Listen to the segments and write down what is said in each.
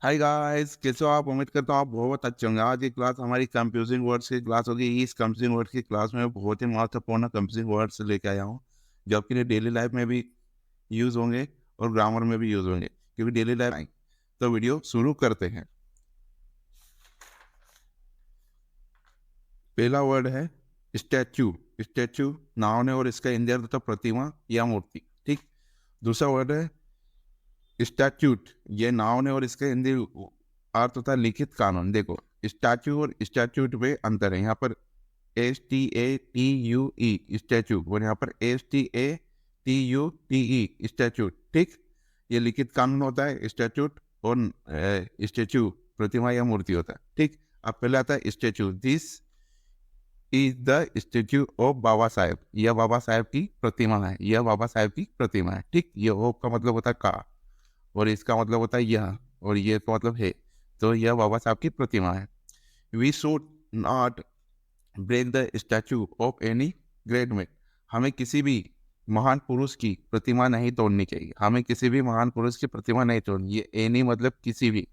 Hi guys, कैसे हो आप? उम्मीद करता हूँ आप बहुत अच्छे होंगे। आज की क्लास हमारी कंफ्यूजिंग वर्ड्स की क्लास होगी। इस कंफ्यूजिंग वर्ड्स की क्लास में बहुत ही महत्वपूर्ण कंफ्यूजिंग वर्ड्स लेके आया हूँ, जो आपके डेली लाइफ में भी यूज होंगे और ग्रामर में भी यूज होंगे, क्योंकि डेली लाइफ आएंगे। तो वीडियो शुरू करते हैं। पहला वर्ड है स्टैचू। स्टैचू नाउन है और इसका हिंदी अर्थ होता है प्रतिमा या मूर्ति। ठीक। दूसरा वर्ड है स्टैट्यूट। ये नाउन है और इसका हिंदी अर्थ होता है लिखित कानून। देखो, स्टैचू और स्टैट्यूट में अंतर है। यहाँ पर STATUE स्टैचू और यहाँ पर STATUTE स्टैच्यूट। ठीक। ये लिखित कानून होता है स्टैच्यूट, और स्टैचू प्रतिमा या मूर्ति होता है। ठीक। अब पहले आता है statue. This is the statue of Baba Saheb. यह बाबा साहेब की प्रतिमा है। यह बाबा साहेब की प्रतिमा है। ठीक। ये ऑफ का मतलब होता है का, और इसका मतलब होता है यह, और ये का मतलब है। तो यह बाबा साहब की प्रतिमा है। We should not break the statue of any great man. हमें किसी भी महान पुरुष की प्रतिमा नहीं तोड़नी चाहिए। हमें किसी भी महान पुरुष की प्रतिमा नहीं तोड़नी। ये एनी मतलब किसी भी।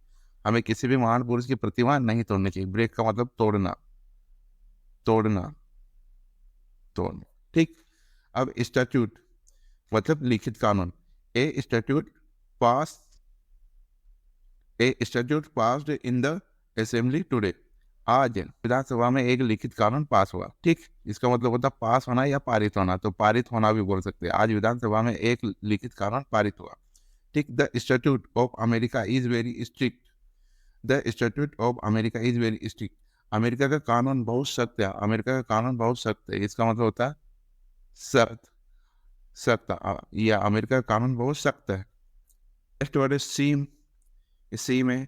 हमें किसी भी महान पुरुष की प्रतिमा नहीं तोड़नी चाहिए। ब्रेक का मतलब तोड़ना, तोड़ना, तोड़ना। ठीक। अब स्टैट्यूट मतलब लिखित कानून। A statute pass a statute passed in the assembly today. आज विधानसभा में एक लिखित कानून पास हुआ। ठीक। इसका मतलब होता है पास होना या पारित होना, तो पारित होना भी बोल सकते हैं। आज विधानसभा में एक लिखित कानून पारित हुआ। ठीक। The statute of America is very strict. The statute of America is very strict. America का कानून बहुत सख्त है। अमेरिका का कानून बहुत सख्त है। इसका मतलब होता है सख्त, सख्त। या अमेरिका का कानून बहुत सख्त है। नेक्स्ट वर्ड है सीम। सीम है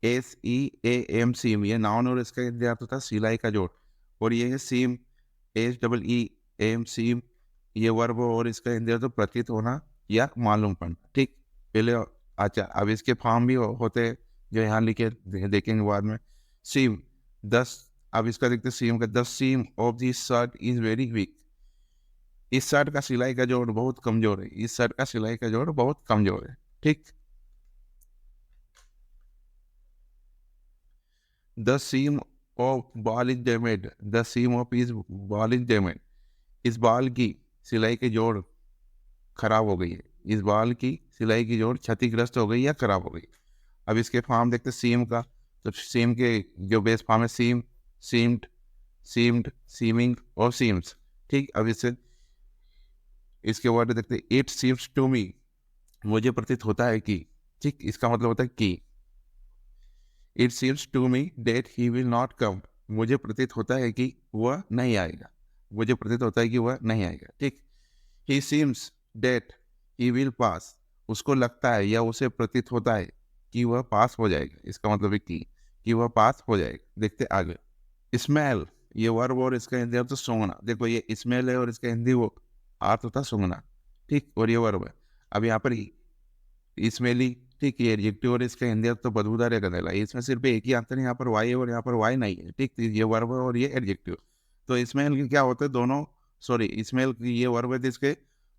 SEAM। ये नाउन और इसका हिंदी अर्थ होता है सिलाई का जोड़। और ये है सीम, SEEM सीम। ये वर्ब और इसका हिंदी अर्थ प्रतीत होना या मालूम पड़ना। ठीक। पहले अच्छा, अब इसके फॉर्म भी होते हैं जो यहाँ लिखे देखेंगे बाद में। सीम 10। अब इसका देखते सीम का। The seam of this shirt is very weak. इस शर्ट का सिलाई का जोड़ बहुत कमजोर है। इस शर्ट का सिलाई का जोड़ बहुत कमजोर है। ठीक। The seam of ball is damage. The seam of is ball is damage. इस बॉल की सिलाई की जोड़ खराब हो गई है। इस बॉल की सिलाई की जोड़ क्षतिग्रस्त हो गई या खराब हो गई। अब इसके फॉर्म देखते सीम का। तो सीम के जो बेस फॉर्म है सीम, सीम्ड, सीम्ड, सीमिंग और सीम्स। ठीक। अब इससे इसके वर्ड देखते इट सीम्स टू मी। मुझे प्रतीत होता है कि। ठीक। इसका मतलब होता है कि। It seems to me that he will not come. मुझे प्रतीत होता है कि वह नहीं आएगा। मुझे प्रतीत होता है कि वह नहीं आएगा। ठीक। He seems that he will pass. उसको लगता है या उसे प्रतीत होता है कि वह पास हो जाएगा। इसका मतलब है कि वह पास हो जाएगा। देखते आगे। स्मेल। ये वर्ब और इसका हिंदी अर्थ सूंघना। देखो, ये स्मेल है और इसका हिंदी वो अर्थ होता सूंघना। ठीक। और ये वर्ब है। अब यहाँ पर स्मेली। ठीक। ये एडजेक्टिव और इसका हिंदी अर्थ तो बदबूदार या गंदेला। इसमें सिर्फ एक ही अंतर है, यहाँ पर वाई है और यहाँ पर वाई नहीं है। ठीक। ये वर्ब है और ये एडजेक्टिव। तो स्मेल के क्या होते हैं दोनों, सॉरी, स्मेल ये वर्ब है जिसके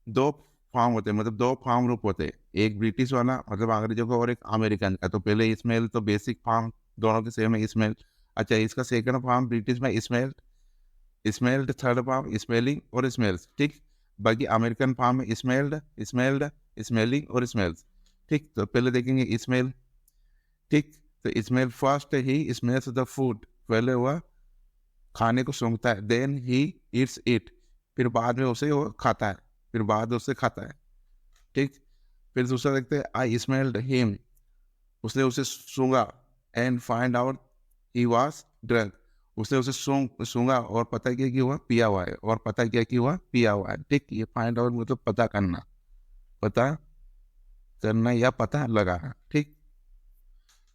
दो फॉर्म होते हैं, मतलब दो फॉर्म रूप होते हैं। एक ब्रिटिश वाला मतलब अंग्रेजों का, और एक अमेरिकन का। तो पहले स्मेल तो बेसिक फॉर्म दोनों के सेम है, स्मेल। अच्छा, इसका सेकंड फॉर्म ब्रिटिश में smell, smelled. Third form smelling और स्मेल्स। ठीक। बाकी अमेरिकन फॉर्म में स्मेल्ड, स्मेल्ड, स्मेलिंग और स्मेल्स। ठीक। तो पहले देखेंगे स्मेल। ठीक। तो smell first he smells the food. पहले वह खाने को सूंघता है। Then he eats it. फिर बाद में उसे वो खाता है। फिर बाद में उसे खाता है। ठीक। फिर दूसरा देखते हैं आई स्मेल्ड हिम। उसने उसे सूंघा। And find out he was drunk. उसने उसे सूंघा और पता किया कि वह पिया हुआ है। और पता किया कि वह पिया हुआ है। ठीक। ये फाइंड आउट मतलब पता करना, पता करना या पता लगाना। ठीक।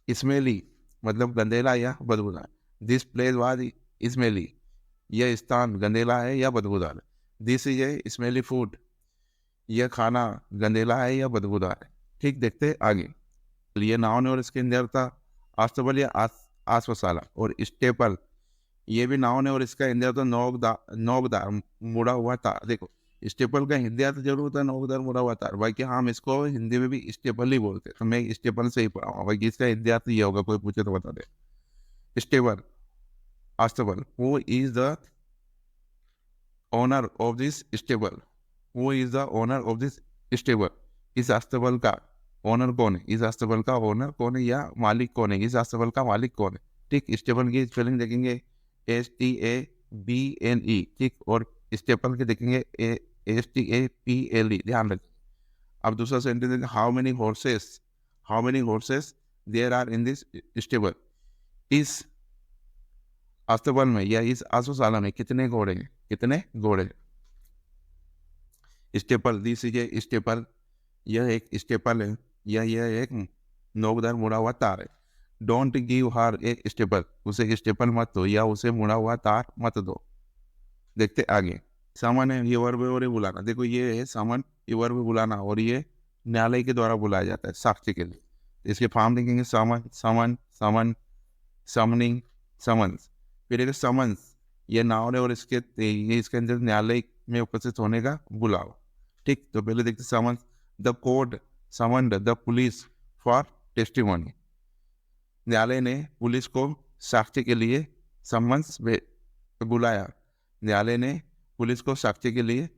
स्मेली मतलब गंदेला या बदबूदार। This place was smelly. यह स्थान गंदेला है या बदबूदार। This is a smelly food. यह खाना गंदेला है या बदबूदार है। ठीक। देखते आगे। ये नाउन है और इसके अंदर था अस्तबल या आसवसाला। और स्टेपल ये भी नाउन है और इसका इंडिया तो नोकदार, मुड़ा हुआ था। देखो, स्टेपल का हिंदी आता जरूर होता है, नोकदार मुड़ा हुआ तार। भाई कि हम इसको हिंदी में भी स्टेपल ही बोलते हैं, तो मैं स्टेपल से ही पढ़ा हूँ। भाई कि इसका हिंदी आता ये होगा, कोई पूछे तो बता दे। स्टेबल, अस्तबल, who is the owner of this stable, who is the owner of this stable, इस अस्तबल का ओनर कौन है, इस अस्तबल का ओनर कौन है या मालिक कौन है, इस अस्तबल का मालिक कौन है। ठीक, स्टेबल की स्पेलिंग देखेंगे STABLE, ठीक, और स्टेपल के देखेंगे STAPLE, ध्यान रखें। अब दूसरा सेंटेंस देखें, how many horses there are in this stable, इस अस्तबल में या इस आसुशाला में कितने घोड़े हैं, कितने घोड़े हैं। Staple, this is a staple, यह एक स्टेपल है या यह एक नोकदार मुड़ा हुआ तार है। Don't give her A staple, उसे स्टेपल मत दो या उसे मुड़ा हुआ तार मत दो। देखते आगे। समन है, ये वर्ब है और ये बुलाना। देखो ये है समन, ये वर्ब बुलाना, और ये न्यायालय के द्वारा बुलाया जाता है साक्षी के लिए। इसके फॉर्म देखेंगे समन, समन, समन, समनिंग, समन्स। फिर एक समन्स, ये नाउन है और ये इसके अंदर न्यायालय में उपस्थित होने का बुलावा। ठीक, तो पहले देखते summons. The court summoned the police for testimony, न्यायालय ने पुलिस को साक्ष्य के लिए समन्स बुलाया, न्यायालय ने पुलिस को साक्ष्य के लिए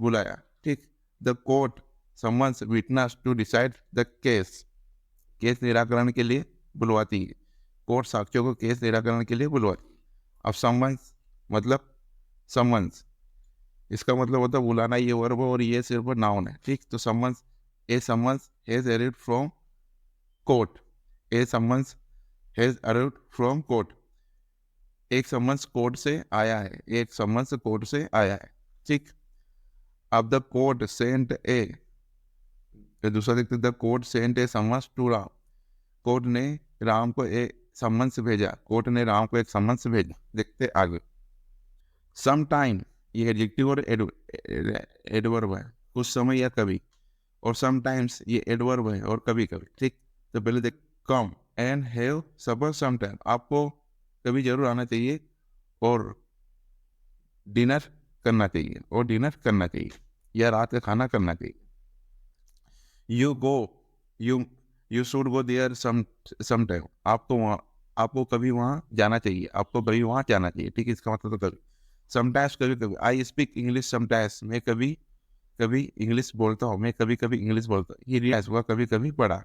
बुलाया। ठीक, the court summons witness to decide the case, case निराकरण के लिए बुलवाती है, कोर्ट साक्ष्यों को केस निराकरण के लिए बुलवाती है। अब समन्स मतलब समन्स, इसका मतलब होता है बुलाना, ये वर्ब और ये सिर्फ नाउन है। ठीक, तो summons, A summons has arrived from court, A summons has arrived from court, एक समन्स कोर्ट से आया है, एक समन्स कोर्ट से आया है। ठीक, अब द कोर्ट सेंट ए, दूसरा देखते the court sent a summons to Ram, court ने राम को एक समन्स भेजा, कोर्ट ने राम को एक समन्स भेजा। देखते आगे। सम टाइम, ये एडजेक्टिव और एडवर्ब है, कुछ समय या कभी, और समटाइम्स ये एडवर्ब है और कभी कभी। ठीक, तो पहले देख, come and have supper sometime, आपको कभी जरूर आना चाहिए और डिनर करना चाहिए, और डिनर करना चाहिए या रात का खाना करना चाहिए। You go, you should go there sometime, आपको कभी वहाँ जाना चाहिए, आपको कभी वहाँ जाना चाहिए। ठीक है, इसका मतलब तो कभी। समटाइम्स कभी कभी, आई स्पीक इंग्लिश समटाइम्स, मैं कभी कभी इंग्लिश बोलता हूँ, मैं कभी कभी इंग्लिश बोलता हूँ। ये रियलाइज हुआ, कभी कभी पढ़ा।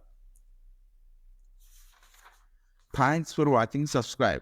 Thanks for watching, subscribe.